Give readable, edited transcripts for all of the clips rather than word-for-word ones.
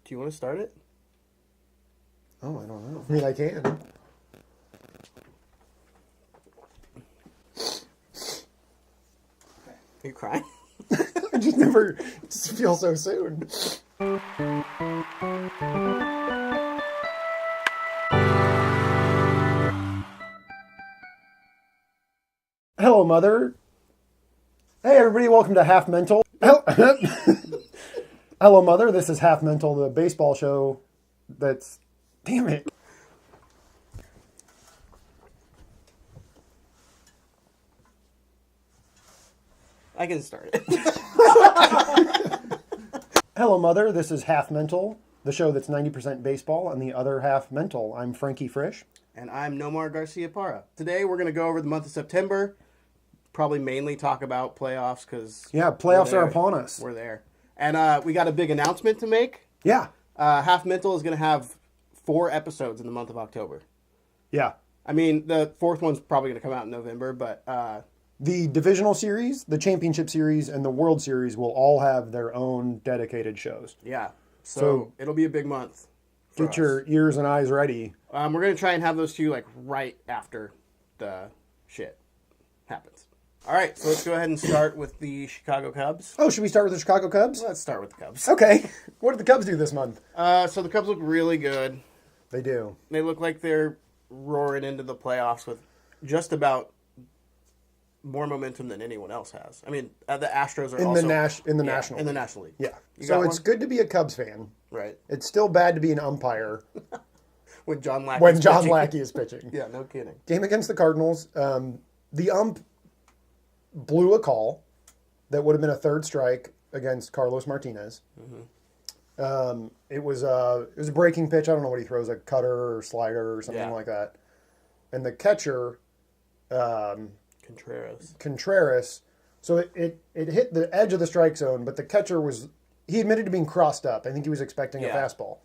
Do you want to start it? Oh, I don't know. I mean, I can. Are you crying? I just feel so soon. Hello, Mother. Hey, everybody, welcome to Half Mental. Hello, Mother. This is Half Mental, the baseball show that's... Damn it. I can start it. Hello, Mother. This is Half Mental, the show that's 90% baseball and the other half mental. I'm Frankie Frisch. And I'm Nomar Garcia-Parra. Today we're going to go over the month of September. Probably mainly talk about playoffs because... Yeah, playoffs are upon us. We're there. And we got a big announcement to make. Yeah. Half Mental is going to have 4 episodes in the month of October. Yeah. I mean, the 4th one's probably going to come out in November, but... The divisional series, the championship series, and the World Series will all have their own dedicated shows. Yeah. So it'll be a big month. Get your ears and eyes ready. We're going to try and have those 2 like right after the shit happens. All right, so let's go ahead and start with the Chicago Cubs. Oh, should we start with the Chicago Cubs? Let's start with the Cubs. Okay. What did the Cubs do this month? So the Cubs look really good. They do. They look like they're roaring into the playoffs with just about more momentum than anyone else has. I mean, the Astros are in also... the National in the League. National League. Yeah. You So got it's one? good to be a Cubs fan. Right. It's still bad to be an umpire When John Lackey when John Lackey is pitching. Yeah, no kidding. Game against the Cardinals. The ump blew a call that would have been a third strike against Carlos Martinez. Mm-hmm. It was a breaking pitch. I don't know what he throws, a cutter or slider or something like that. And the catcher, Contreras. So it hit the edge of the strike zone, but the catcher he admitted to being crossed up. I think he was expecting a fastball.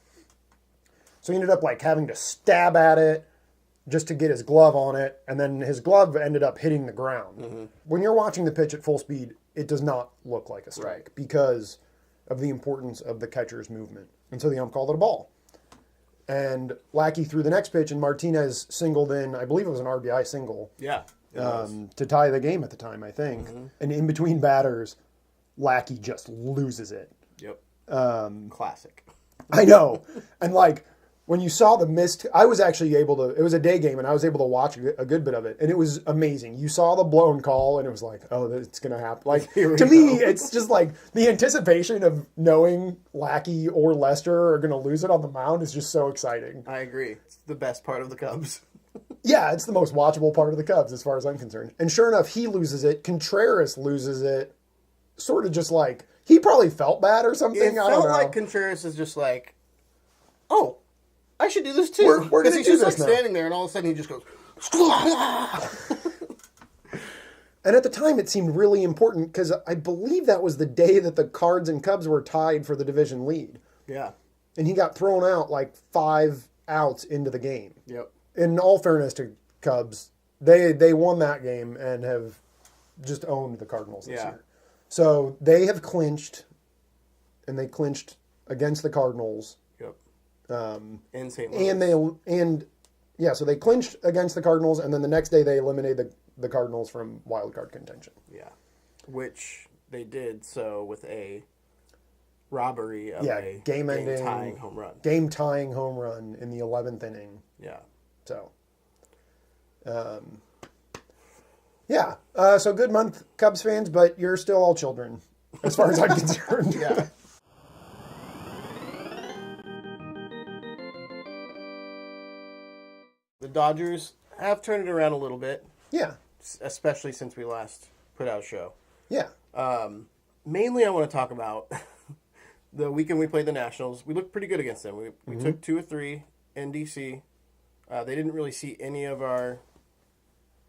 So he ended up like having to stab at it just to get his glove on it, and then his glove ended up hitting the ground. Mm-hmm. When you're watching the pitch at full speed, it does not look like a strike because of the importance of the catcher's movement. And so the ump called it a ball. And Lackey threw the next pitch, and Martinez singled in, I believe it was an RBI single. Yeah. To tie the game at the time, I think. Mm-hmm. And in between batters, Lackey just loses it. Yep. Classic. I know. And like, when you saw the missed, I was actually able to, it was a day game, and I was able to watch a good bit of it. And it was amazing. You saw the blown call, and it was like, oh, it's going to happen. Like, to me, it's just like the anticipation of knowing Lackey or Lester are going to lose it on the mound is just so exciting. I agree. It's the best part of the Cubs. Yeah, it's the most watchable part of the Cubs as far as I'm concerned. And sure enough, he loses it. Contreras loses it. Sort of just like, he probably felt bad or something. It I don't felt know. like Contreras is just like, oh, I should do this too. We're going to do he's just this like now. standing there, and all of a sudden he just goes... And at the time, it seemed really important because I believe that was the day that the Cards and Cubs were tied for the division lead. Yeah. And he got thrown out like 5 outs into the game. Yep. In all fairness to Cubs, they won that game and have just owned the Cardinals this year. So they have clinched, and they clinched against the Cardinals. Yep. In St. Louis. So they clinched against the Cardinals, and then the next day they eliminated the Cardinals from wild card contention. Yeah. Which they did so with a robbery of a game-tying home run. Game-tying home run in the 11th inning. Yeah. So, so good month, Cubs fans, but you're still all children, as far as I'm concerned. Yeah. The Dodgers have turned it around a little bit. Yeah. Especially since we last put out a show. Yeah. Mainly I want to talk about the weekend we played the Nationals. We looked pretty good against them. We took 2 of 3 in D.C. They didn't really see any of our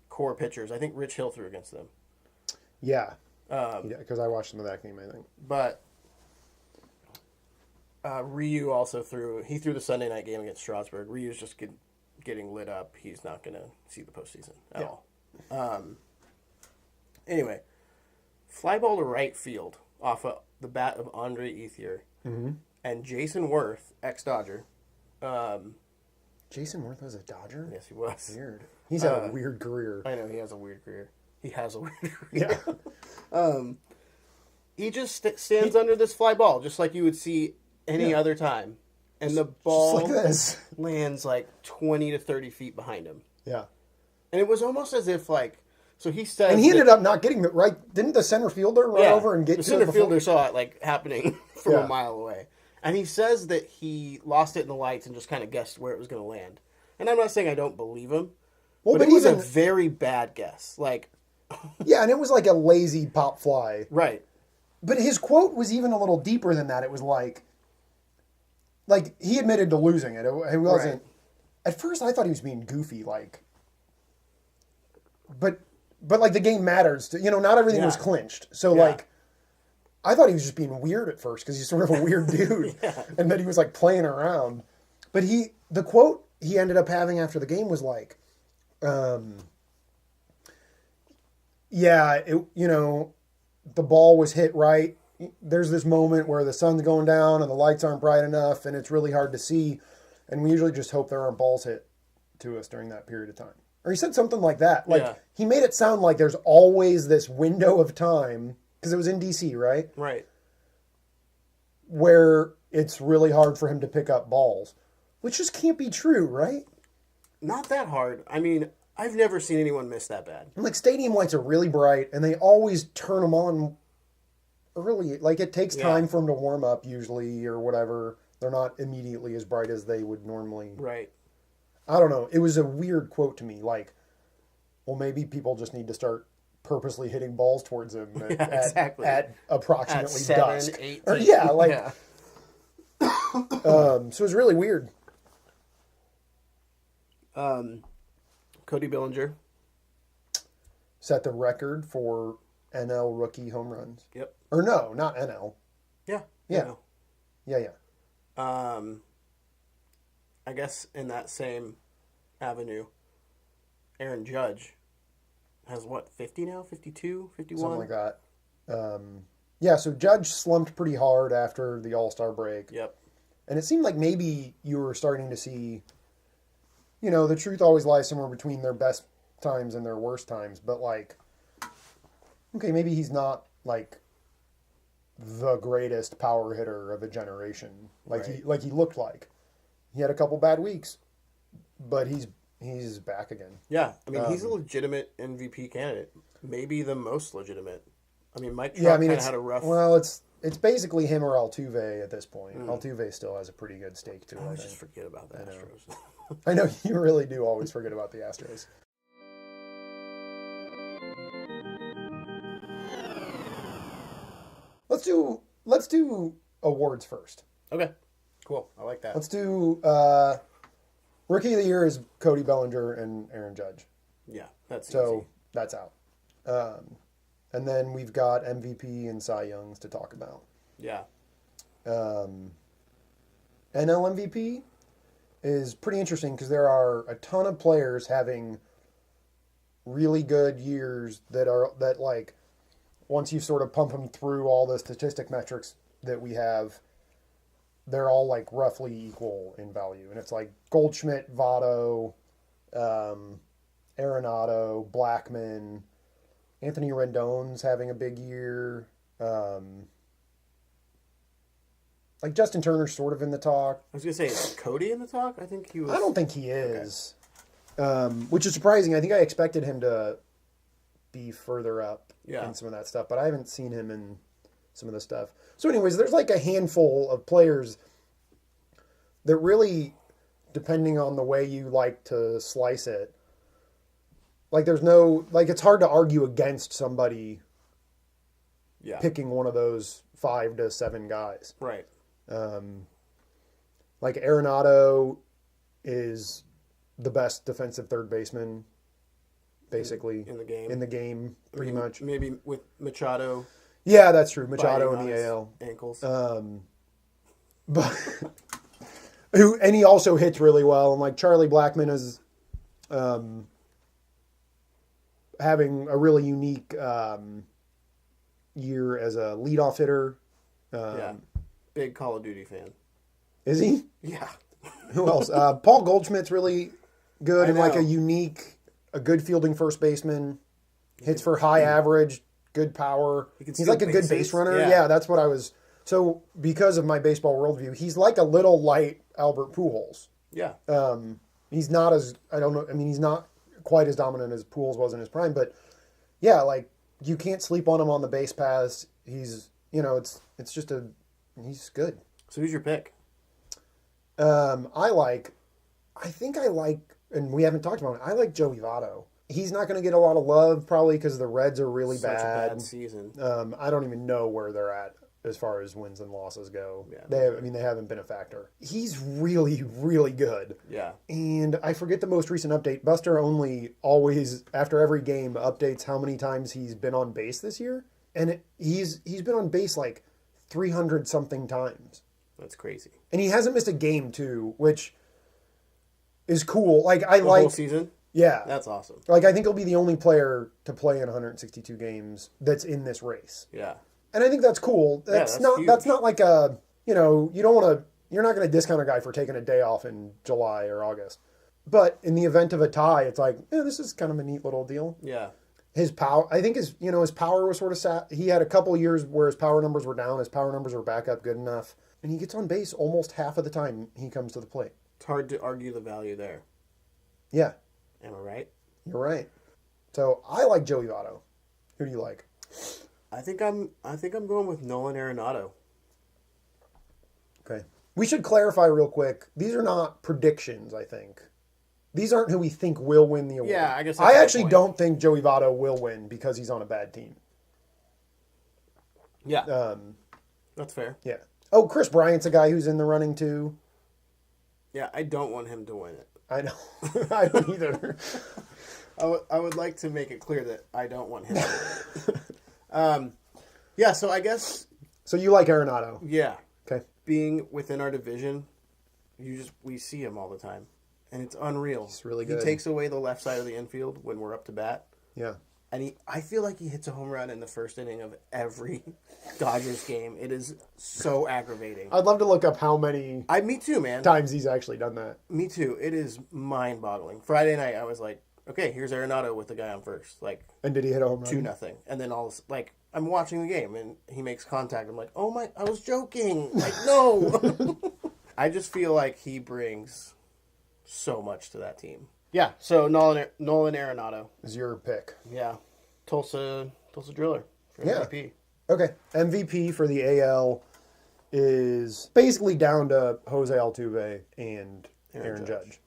core pitchers. I think Rich Hill threw against them. Yeah. Because I watched some of that game, I think. But Ryu also threw. He threw the Sunday night game against Strasburg. Ryu's just getting lit up. He's not going to see the postseason at all. Anyway, fly ball to right field off of the bat of Andre Ethier. Mm-hmm. and Jason Worth, ex-Dodger. Jason Worth was a Dodger? Yes, he was. Weird. He's had a weird career. I know, he has a weird career. Yeah. He just stands under this fly ball, just like you would see any other time. And the ball just like this. lands like 20 to 30 feet behind him. Yeah. And it was almost as if, like, so he said... And he ended up not getting it right. Didn't the center fielder run over and get to it? The center fielder saw it, like, happening from a mile away. And he says that he lost it in the lights and just kind of guessed where it was going to land. And I'm not saying I don't believe him, but it was a very bad guess. Like... Yeah, and it was like a lazy pop fly. Right. But his quote was even a little deeper than that. It was like he admitted to losing it. It wasn't. Right. At first, I thought he was being goofy, like. But like the game matters. Not everything was clinched. So like, I thought he was just being weird at first because he's sort of a weird dude, and then he was like playing around. But the quote he ended up having after the game was like, the ball was hit right. There's this moment where the sun's going down and the lights aren't bright enough and it's really hard to see. And we usually just hope there aren't balls hit to us during that period of time. Or he said something like that. Like, he made it sound like there's always this window of time, because it was in D.C., right? Right. Where it's really hard for him to pick up balls. Which just can't be true, right? Not that hard. I mean... I've never seen anyone miss that bad. Like, stadium lights are really bright, and they always turn them on early. Like, it takes time for them to warm up, usually, or whatever. They're not immediately as bright as they would normally. Right. I don't know. It was a weird quote to me. Like, well, maybe people just need to start purposely hitting balls towards him at approximately at 7, dusk. 8, so it was really weird. Cody Bellinger set the record for NL rookie home runs. Yep. Or no, not NL. Yeah. Yeah. Yeah. I guess in that same avenue, Aaron Judge has 50 now? 52? 51? Something like that. So Judge slumped pretty hard after the All-Star break. Yep. And it seemed like maybe you were starting to see... the truth always lies somewhere between their best times and their worst times. But, like, okay, maybe he's not, like, the greatest power hitter of a generation. Like he looked like. He had a couple bad weeks, but he's back again. Yeah, I mean, he's a legitimate MVP candidate. Maybe the most legitimate. I mean, Mike Trout kind of had a rough... Well, it's basically him or Altuve at this point. Altuve still has a pretty good stake to it. I just forget about the Astros. I know you really do always forget about the Astros. Let's do awards first. Okay, cool. I like that. Let's do Rookie of the Year is Cody Bellinger and Aaron Judge. Yeah, that's so easy. That's out. And then we've got MVP and Cy Youngs to talk about. Yeah. NL MVP is pretty interesting because there are a ton of players having really good years that like once you sort of pump them through all the statistic metrics that we have, they're all like roughly equal in value. And it's like Goldschmidt, Votto, Arenado, Blackman, Anthony Rendon's having a big year. Like Justin Turner's sort of in the talk. I was gonna say, is Cody in the talk? I think he was. I don't think he is, which is surprising. I think I expected him to be further up in some of that stuff, but I haven't seen him in some of the stuff. So, anyways, there's like a handful of players that really, depending on the way you like to slice it, like there's no like it's hard to argue against somebody picking one of those 5 to 7 guys. Right. Like Arenado is the best defensive third baseman, basically in the game, pretty much. Maybe with Machado. Yeah, that's true. Machado in the AL ankles. But and he also hits really well. And like Charlie Blackmon is having a really unique year as a leadoff hitter. big Call of Duty fan. Is he? Yeah. Who else? Paul Goldschmidt's really good and like know. a good fielding first baseman. Hits for high average, good power. He's like a good base runner. Yeah, that's what I was. So because of my baseball worldview, he's like a little light Albert Pujols. Yeah. He's not as, I don't know, I mean, he's not quite as dominant as Pujols was in his prime, but yeah, like you can't sleep on him on the base paths. He's, it's just he's good. So who's your pick? I think I like, and we haven't talked about it, I like Joey Votto. He's not going to get a lot of love probably because the Reds are really Such bad. a bad season. I don't even know where they're at as far as wins and losses go. Yeah. They haven't been a factor. He's really, really good. Yeah. And I forget the most recent update. Buster only always, after every game, updates how many times he's been on base this year. And he's been on base like 300 something times. That's crazy. And he hasn't missed a game too, which is cool. Like The whole season? Yeah. That's awesome. Like I think he'll be the only player to play in 162 games that's in this race. Yeah. And I think that's cool. That's not huge. That's not like a, you're not going to discount a guy for taking a day off in July or August. But in the event of a tie, it's like, this is kind of a neat little deal. Yeah. His power, I think his power was sort of sad. He had a couple years where his power numbers were down. His power numbers were back up good enough. And he gets on base almost half of the time he comes to the plate. It's hard to argue the value there. Yeah. Am I right? You're right. So I like Joey Votto. Who do you like? I think I'm going with Nolan Arenado. Okay. We should clarify real quick. These are not predictions, I think. These aren't who we think will win the award. Yeah, I guess I actually don't think Joey Votto will win because he's on a bad team. Yeah. That's fair. Yeah. Oh, Chris Bryant's a guy who's in the running too. Yeah, I don't want him to win it. I know. I don't either. I would like to make it clear that I don't want him to win it. Yeah, so I guess... So you like Arenado? Yeah. Okay. Being within our division, we see him all the time. And it's unreal. It's really good. He takes away the left side of the infield when we're up to bat. Yeah. And I feel like he hits a home run in the first inning of every Dodgers game. It is so aggravating. I'd love to look up how many Me too, man. times he's actually done that. Me too. It is mind-boggling. Friday night, I was like, okay, here's Arenado with the guy on first. And did he hit a home run? 2-0. And then I'm watching the game, and he makes contact. I'm like, oh my, I was joking. Like, no. I just feel like he brings so much to that team. Yeah, so Nolan Arenado Is your pick. Yeah. Tulsa Driller for MVP. Okay. MVP for the AL is basically down to Jose Altuve and Aaron Judge.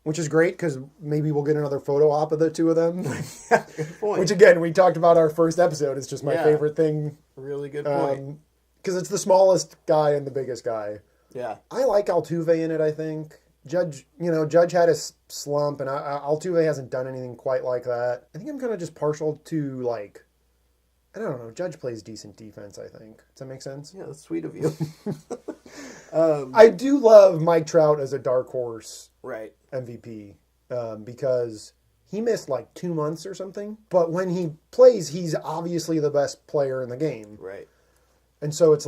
Which is great because maybe we'll get another photo op of the two of them. Yeah, good point. Which, again, we talked about our first episode. It's just my favorite thing. Really good point. Because it's the smallest guy and the biggest guy. Yeah. I like Altuve in it, I think. Judge had a slump, and Altuve hasn't done anything quite like that. I think I'm kind of just partial to, I don't know, Judge plays decent defense, I think. Does that make sense? Yeah, that's sweet of you. I do love Mike Trout as a dark horse Right. MVP because he missed 2 months or something. But when he plays, he's obviously the best player in the game. Right. And so it's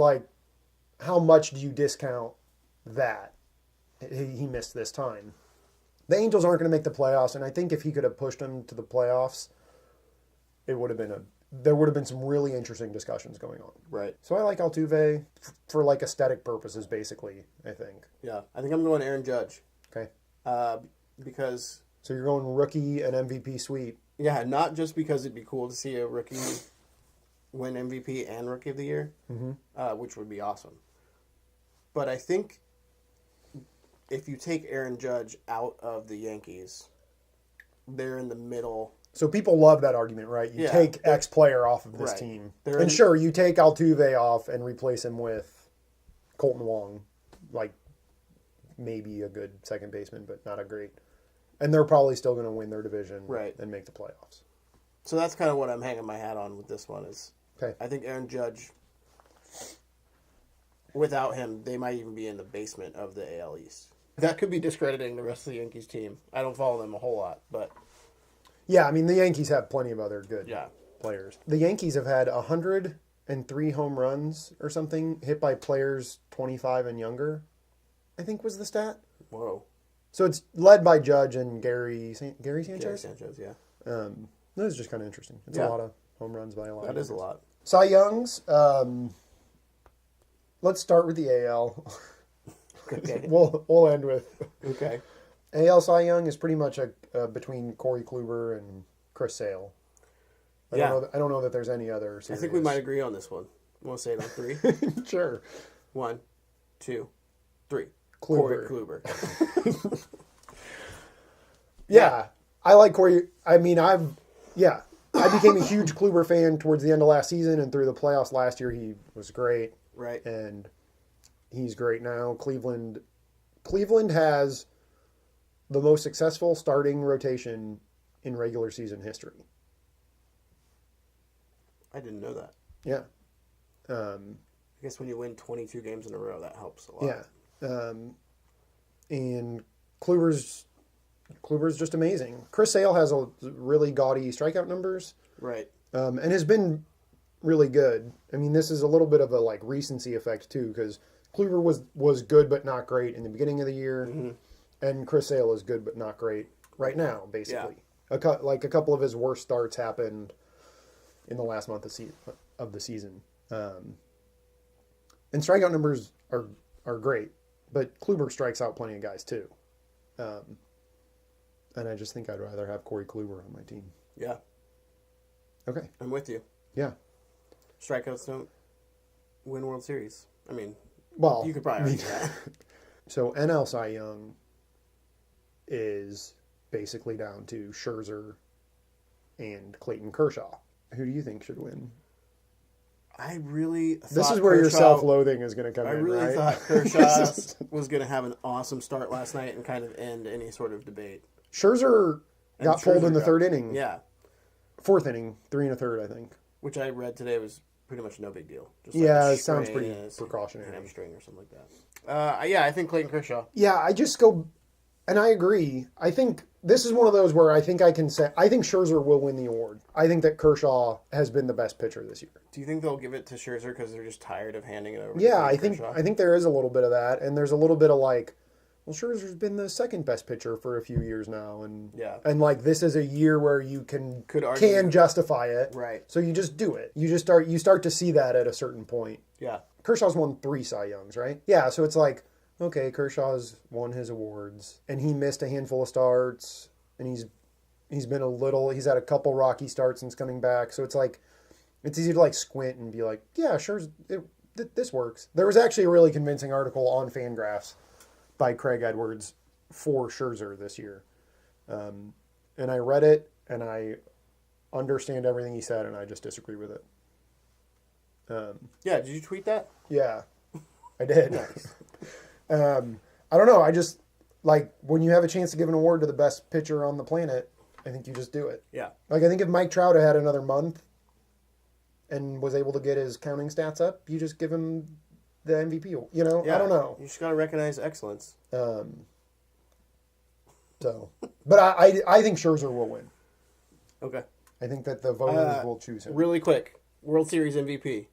how much do you discount that? He missed this time. The Angels aren't going to make the playoffs, and I think if he could have pushed them to the playoffs, there would have been some really interesting discussions going on. Right. So I like Altuve for aesthetic purposes, basically, I think. Yeah. I think I'm going Aaron Judge. Okay. Because... So you're going rookie and MVP sweep. Yeah, not just because it'd be cool to see a rookie win MVP and Rookie of the Year, which would be awesome. But I think if you take Aaron Judge out of the Yankees, they're in the middle. So people love that argument, right? You take X player off of this team. And sure, you take Altuve off and replace him with Colton Wong, maybe a good second baseman, but not a great. And they're probably still going to win their division and make the playoffs. So that's kind of what I'm hanging my hat on with this one is I think Aaron Judge, without him, they might even be in the basement of the AL East. That could be discrediting the rest of the Yankees team. I don't follow them a whole lot, but... Yeah, I mean, the Yankees have plenty of other good players. The Yankees have had 100 and 3 home runs or something hit by players 25 and younger, I think was the stat. Whoa. So it's led by Judge and Gary Sanchez? Gary Sanchez, yeah. That was just kind of interesting. It's a lot of home runs by a lot. That is a lot. Cy Youngs, let's start with the AL. Okay. We'll end with... Okay. AL Cy Young is pretty much between Corey Kluber and Chris Sale. I don't know that there's any other serious. I think we might agree on this one. Want to say it on 3? Sure. 1, 2, 3. Kluber. Corey Kluber. Yeah. I like Corey. I mean, I became a huge Kluber fan towards the end of last season, and through the playoffs last year, he was great. Right. And he's great now. Cleveland has the most successful starting rotation in regular season history. I didn't know that. Yeah. I guess when you win 22 games in a row, that helps a lot. Yeah. And Kluber's just amazing. Chris Sale has a really gaudy strikeout numbers. Right. And has been really good. I mean, this is a little bit of a like recency effect too, because Kluber was good but not great in the beginning of the year, and Chris Sale is good but not great right now, basically. Yeah. Like a couple of his worst starts happened in the last month of the season. And strikeout numbers are great, but Kluber strikes out plenty of guys too. And I just think I'd rather have Corey Kluber on my team. Yeah. Okay. I'm with you. Yeah. Strikeouts don't win World Series. I mean, well, you could probably argue that. So NL Cy Young is basically down to Scherzer and Clayton Kershaw. Who do you think should win? I really thought this is where your self-loathing is going to come in, right? I really thought Kershaw was going to have an awesome start last night and kind of end any sort of debate. Scherzer got pulled in the third inning. Yeah. Fourth inning, 3 1/3, I think. Which I read today was pretty much no big deal. Just it sounds pretty precautionary. Hamstring or something like that. I think Clayton Kershaw. Yeah, I just go, and I agree. I think this is one of those where I think Scherzer will win the award. I think that Kershaw has been the best pitcher this year. Do you think they'll give it to Scherzer because they're just tired of handing it over? Yeah, to Kershaw? I think there is a little bit of that, and there's a little bit of like, well, Scherzer's been the second best pitcher for a few years now, and like this is a year where you can justify it, right? So you just do it. You start to see that at a certain point. Yeah, Kershaw's won 3 Cy Youngs, right? Yeah, so it's like, okay, Kershaw's won his awards, and he missed a handful of starts, and he's had a couple rocky starts since coming back, so it's like it's easy to like squint and be like, yeah, sure, this works. There was actually a really convincing article on Fangraphs by Craig Edwards for Scherzer this year. And I read it, and I understand everything he said, and I just disagree with it. Yeah, did you tweet that? Yeah, I did. I don't know. I just, like, when you have a chance to give an award to the best pitcher on the planet, I think you just do it. Yeah. Like, I think if Mike Trout had another month and was able to get his counting stats up, you just give him the MVP, I don't know. You just got to recognize excellence. But I think Scherzer will win. Okay. I think that the voters will choose him. Really quick, World Series MVP.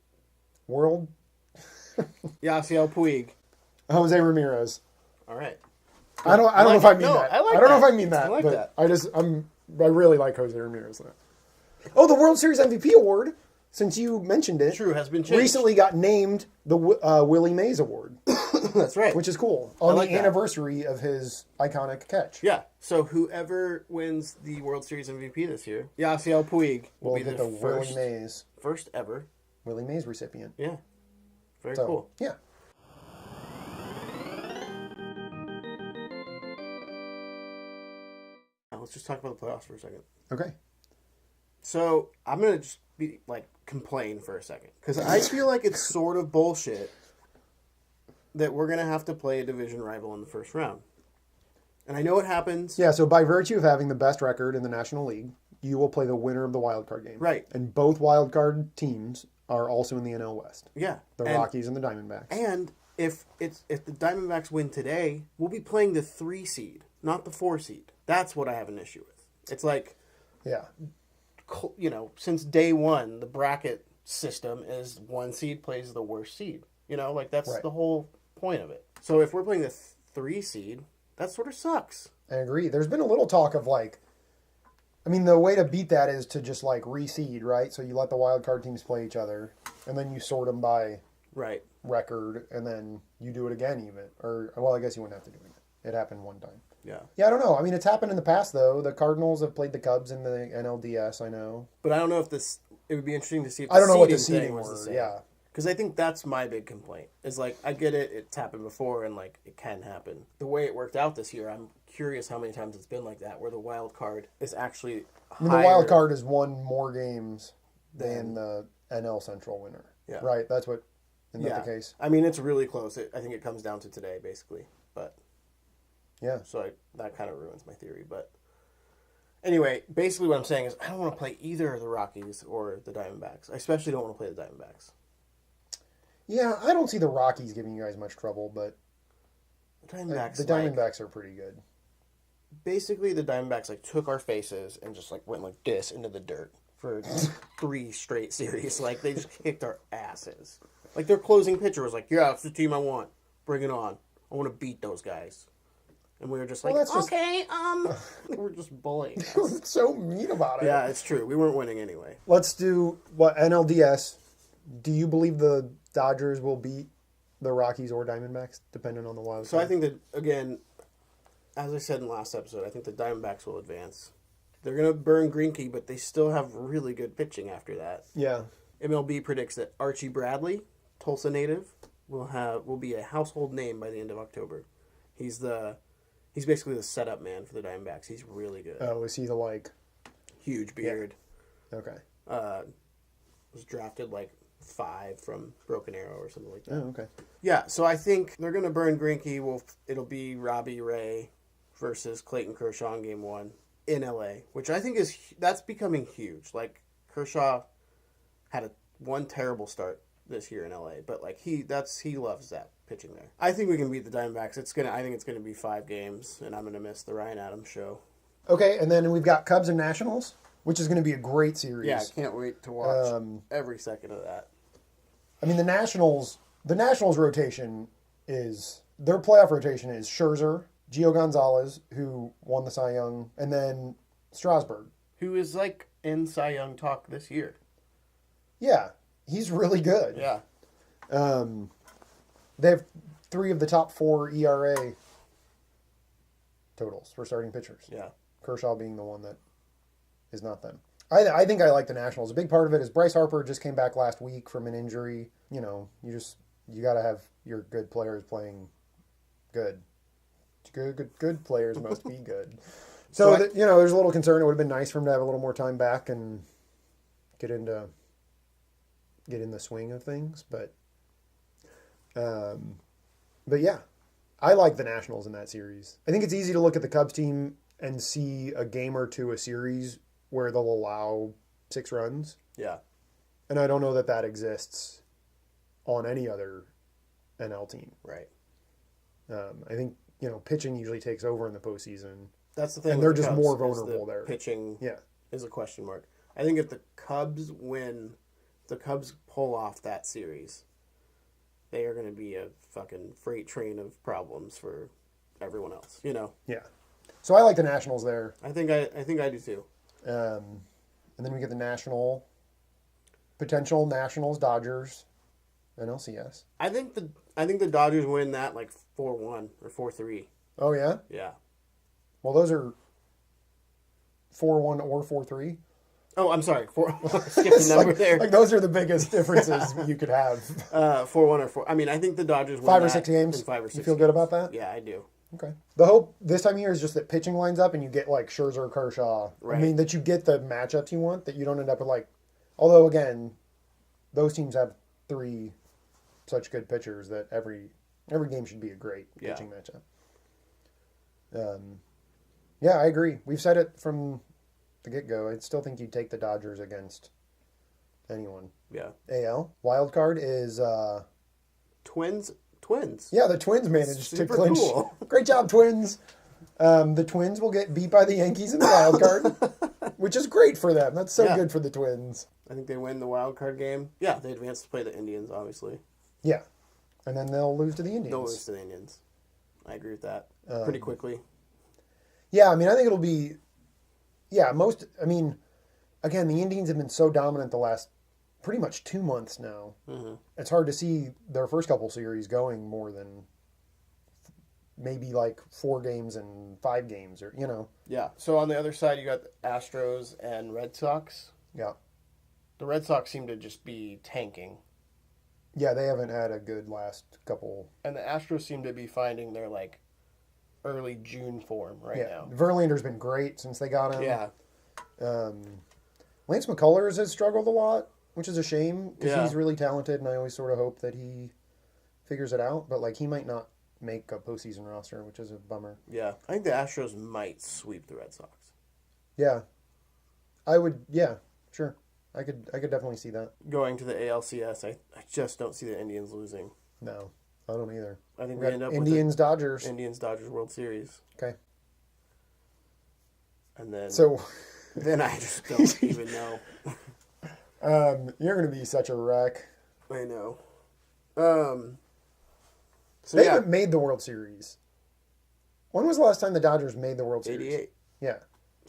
World? Yasiel Puig. Jose Ramirez. All right. I don't know if I mean that. I don't know if I mean that. I like that. I really like Jose Ramirez. Oh, the World Series MVP award, since you mentioned it, true, has been changed. Recently got named the Willie Mays Award. That's right. Which is cool. On the anniversary of his iconic catch. Yeah. So whoever wins the World Series MVP this year, Yasiel Puig will be the Willie Mays. First ever Willie Mays recipient. Yeah. Very cool. Yeah. Now, let's just talk about the playoffs for a second. Okay. So I'm going to just complain for a second. Because I feel like it's sort of bullshit that we're going to have to play a division rival in the first round. And I know it happens. Yeah, so by virtue of having the best record in the National League, you will play the winner of the wild card game. Right. And both wild card teams are also in the NL West. Yeah. The Rockies and the Diamondbacks. And if the Diamondbacks win today, we'll be playing the 3 seed, not the 4 seed. That's what I have an issue with. It's like, yeah, since day one, the bracket system is 1 seed plays the worst seed. You know, like that's Right. the whole point of it. So if we're playing the 3 seed, that sort of sucks. I agree. There's been a little talk of like, I mean, the way to beat that is to just like reseed, right? So you let the wild card teams play each other, and then you sort them by Right. record, and then you do it again even. Or, well, I guess you wouldn't have to do it. It happened one time. Yeah. Yeah, I don't know. I mean, it's happened in the past, though. The Cardinals have played the Cubs in the NLDS, I know. But I don't know if this, it would be interesting to see if I don't know what the seeding thing seeding was the were, same. yeah. Because I think that's my big complaint. Is like, I get it, it's happened before, and like, it can happen. The way it worked out this year, I'm curious how many times it's been like that, where the wild card is actually I mean, the wild card has won more games than the NL Central winner. Yeah. Right? That's what, isn't that the case? I mean, it's really close. I think it comes down to today, basically. But Yeah. so that kind of ruins my theory. But anyway, basically what I'm saying is I don't want to play either the Rockies or the Diamondbacks. I especially don't want to play the Diamondbacks. Yeah, I don't see the Rockies giving you guys much trouble, but The Diamondbacks, the Diamondbacks are pretty good. basically the Diamondbacks like took our faces and just like went like this into the dirt for 3 straight series. Like they just kicked our asses. Like their closing pitcher was like, "Yeah, it's the team I want. Bring it on. I want to beat those guys." And we were just like, Well, that's just- "Okay, we're just bullying." us. So mean about it. Yeah, it's true. We weren't winning anyway. Let's do what NLDS. Do you believe the Dodgers will beat the Rockies or Diamondbacks, depending on the wild So card? I think that, again, as I said in the last episode, I think the Diamondbacks will advance. They're going to burn Greinke, but they still have really good pitching after that. Yeah. MLB predicts that Archie Bradley, Tulsa native, will be a household name by the end of October. He's basically the setup man for the Diamondbacks. He's really good. Oh, is he the like? Huge beard. Okay. Was drafted like 5 from Broken Arrow or something like that. Oh, okay. Yeah, so I think they're going to burn Greinke. It'll be Robbie Ray versus Clayton Kershaw in Game 1 in LA, which I think that's becoming huge. Like, Kershaw had one terrible start this year in LA, but like he loves that pitching there. I think we can beat the Diamondbacks. I think it's going to be 5 games, and I'm going to miss the Ryan Adams show. Okay, and then we've got Cubs and Nationals, which is going to be a great series. Yeah, I can't wait to watch every second of that. I mean, the Nationals rotation their playoff rotation is Scherzer, Gio Gonzalez, who won the Cy Young, and then Strasburg. Who is like in Cy Young talk this year. Yeah, he's really good. Yeah. They have 3 of the top 4 ERA totals for starting pitchers. Yeah. Kershaw being the one that is not them. I think I like the Nationals. A big part of it is Bryce Harper just came back last week from an injury. You know, you got to have your good players playing good. Good players must be good. So, there's a little concern. It would have been nice for him to have a little more time back and get in the swing of things. But yeah, I like the Nationals in that series. I think it's easy to look at the Cubs team and see a game or two a series where they'll allow 6 runs. Yeah. And I don't know that exists on any other NL team. Right. I think, pitching usually takes over in the postseason. That's the thing. And they're with the just Cubs more is vulnerable the there. Pitching Yeah. is a question mark. I think if the Cubs pull off that series, they are going to be a fucking freight train of problems for everyone else, Yeah. So I like the Nationals there. I think I do too. And then we get the potential Nationals, Dodgers, NLCS. I think the Dodgers win that like 4-1 or 4-3. Oh, yeah? Yeah. Well, those are 4-1 or 4-3. Oh, I'm sorry. Skip the number there. Like those are the biggest differences you could have. 4-1 or 4. I mean, I think the Dodgers win 5 or that 6 games. in 5 or 6. You feel good about that? Yeah, I do. Okay. The hope this time of year is just that pitching lines up and you get like Scherzer, Kershaw. Right. I mean, that you get the matchups you want, that you don't end up with like, although again, those teams have 3 such good pitchers that every game should be a great pitching matchup. Yeah, I agree. We've said it from the get-go. I still think you'd take the Dodgers against anyone. Yeah. AL. Wild card is... Twins. Yeah, the Twins managed to Super clinch. cool. Great job, Twins. The Twins will get beat by the Yankees in the wild card, which is great for them. That's so good for the Twins. I think they win the wild card game. Yeah, they advance to play the Indians, obviously. Yeah. And then they'll lose to the Indians. They'll lose to the Indians. I agree with that. Pretty quickly. Yeah, I mean, I think it'll be... Yeah, again, the Indians have been so dominant the last pretty much 2 months now. Mm-hmm. It's hard to see their first couple series going more than maybe like 4 games and 5 games, or, you know. Yeah. So on the other side, you got the Astros and Red Sox. Yeah. The Red Sox seem to just be tanking. Yeah, they haven't had a good last couple. And the Astros seem to be finding their, like, early June form now. Verlander's been great since they got him. Yeah. Lance McCullers has struggled a lot, which is a shame because Yeah. he's really talented, and I always sort of hope that he figures it out. But like, he might not make a postseason roster, which is a bummer. Yeah. I think the Astros might sweep the Red Sox. Yeah, I would. Yeah, sure. I could definitely see that. Going to the ALCS, I just don't see the Indians losing. No, I don't either. I think we end up Indians, Dodgers. Indians Dodgers World Series. Okay. And then then I just don't even know. You're going to be such a wreck. I know. They haven't made the World Series. When was the last time the Dodgers made the World Series? 88. Yeah.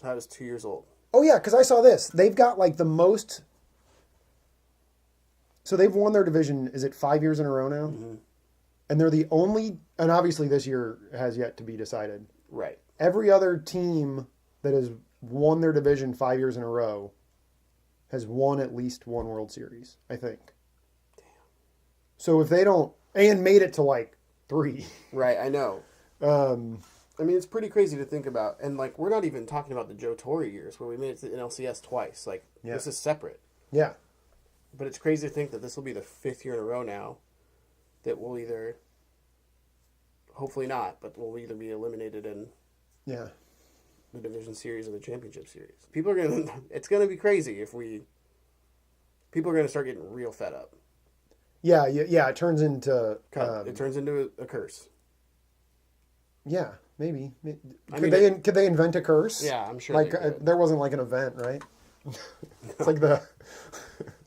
So I was 2 years old. Oh, yeah, because I saw this. They've got, like, the most... So they've won their division, is it 5 years in a row now? Mm-hmm. And they're the only... And obviously this year has yet to be decided. Right. Every other team that has won their division 5 years in a row has won at least one World Series, I think. Damn. So if they don't... And made it to, like, 3. Right, I know. I mean, it's pretty crazy to think about. And, like, we're not even talking about the Joe Torre years where we made it to the NLCS twice. Like, This is separate. Yeah. But it's crazy to think that this will be the 5th year in a row now that we'll either, hopefully not, but we'll either be eliminated in the division series or the championship series. It's going to be crazy if people are going to start getting real fed up. Yeah, it turns into... it turns into a curse. Yeah, maybe. Could they invent a curse? Yeah, I'm sure. Like there wasn't like an event, right? It's like the.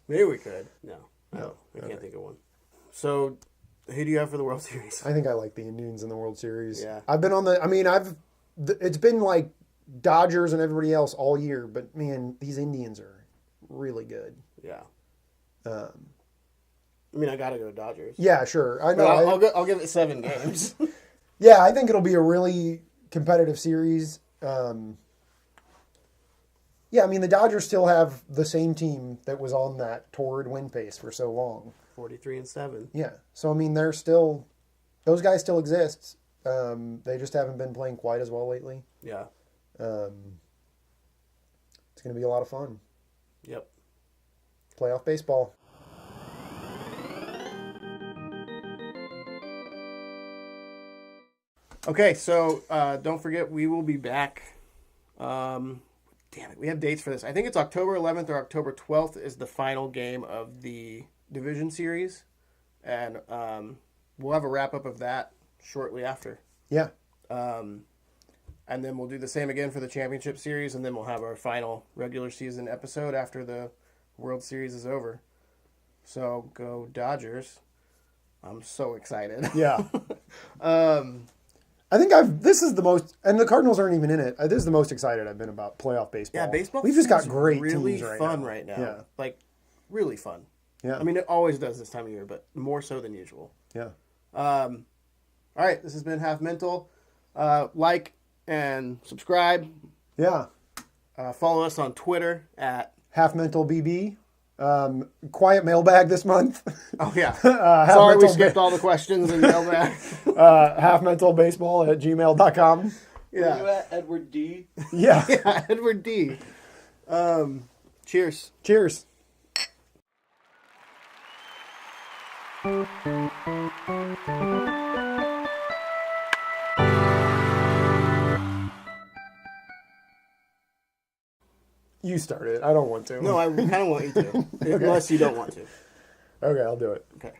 Maybe we could. No, I can't think of one. So, who do you have for the World Series? I think I like the Indians in the World Series. Yeah, I've been on the. I mean, it's been like Dodgers and everybody else all year, but man, these Indians are really good. Yeah. I mean, I gotta go Dodgers. Yeah, sure. I know. I'll give it 7 games. Yeah, I think it'll be a really competitive series. Yeah, I mean, the Dodgers still have the same team that was on that torrid win pace for so long. 43-7. Yeah. So, I mean, those guys still exist. They just haven't been playing quite as well lately. Yeah. It's going to be a lot of fun. Yep. Playoff baseball. Okay, so don't forget, we will be back. Damn it, we have dates for this. I think it's October 11th or October 12th is the final game of the division series. And we'll have a wrap-up of that shortly after. Yeah. And then we'll do the same again for the championship series, and then we'll have our final regular season episode after the World Series is over. So, go Dodgers. I'm so excited. Yeah. I think this is the most, and the Cardinals aren't even in it. This is the most excited I've been about playoff baseball. Yeah, baseball. We've just got great really teams right fun now. right now. Yeah. Like, really fun. Yeah. I mean, it always does this time of year, but more so than usual. Yeah. All right, this has been Half Mental. Like and subscribe. Yeah. Follow us on Twitter at HalfMentalBB. Quiet mailbag this month. Oh, yeah. Sorry we skipped all the questions in mailbag. HalfMentalBaseball@gmail.com. Yeah. Were you at Edward D? Yeah. Yeah, Edward D. Cheers. Cheers. You started. I don't want to. No, I kind of want you to. Unless you don't want to. Okay, I'll do it. Okay.